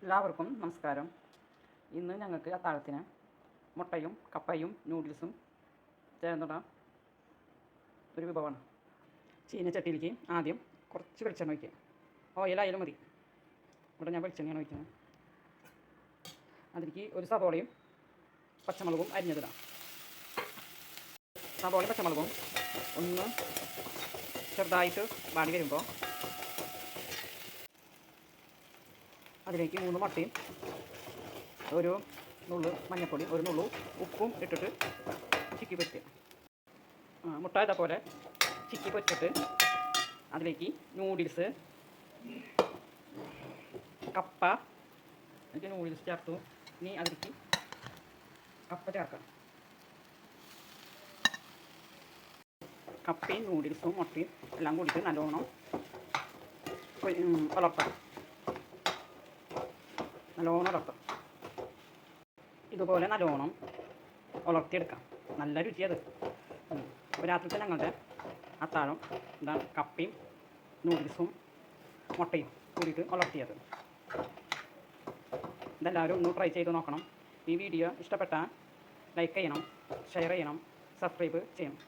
എല്ലാവർക്കും നമസ്കാരം. ഇന്ന് ഞങ്ങൾക്ക് അത്താഴത്തിന് മുട്ടയും കപ്പയും നൂഡിൽസും ചേർന്നുള്ള ഒരു വിഭവമാണ്. ചീനച്ചട്ടിയിലേക്ക് ആദ്യം കുറച്ച് വെളിച്ചെണ്ണ ഒഴിക്കുക. ഓയിലായാലും മതി. ഇവിടെ ഞാൻ വെളിച്ചെണ്ണയാണ് ഒഴിക്കുന്നത്. അതിലേക്ക് ഒരു സവോളയും പച്ചമുളകും അരിഞ്ഞതിടാം. സവോളയും പച്ചമുളകും ഒന്ന് ചെറുതായിട്ട് വാടി വരുമ്പോൾ അതിലേക്ക് 3 മുട്ടയും ഒരു നുള്ളു മഞ്ഞൾപ്പൊടി ഒരു നുള്ളു ഉപ്പും ഇട്ടിട്ട് ചിക്കി പൊരിക്കുക. മുട്ട ഇതേപോലെ ചിക്കി പൊരിച്ചിട്ട് അതിലേക്ക് നൂഡിൽസ്, കപ്പ, എനിക്ക് നൂഡിൽസ് ചേർത്തു. ഇനി അതിലേക്ക് കപ്പ ചേർക്കാം. കപ്പയും നൂഡിൽസും മുട്ടയും എല്ലാം കൂടിയിട്ട് നല്ലോണം വളർത്താം. വളർത്താം. ഇതുപോലെ നല്ലോണം വളർത്തിയെടുക്കാം. നല്ല രുചിയത്. രാത്രിത്തെ ഞങ്ങളുടെ അത്താഴം ഇതാണ് കപ്പയും നൂഡിൽസും മുട്ടയും കൂടിയിട്ട് വളർത്തിയത്. ഇതെല്ലാവരും ഒന്ന് ട്രൈ ചെയ്ത് നോക്കണം. ഈ വീഡിയോ ഇഷ്ടപ്പെട്ടാൽ ലൈക്ക് ചെയ്യണം, ഷെയർ ചെയ്യണം, സബ്സ്ക്രൈബ് ചെയ്യണം.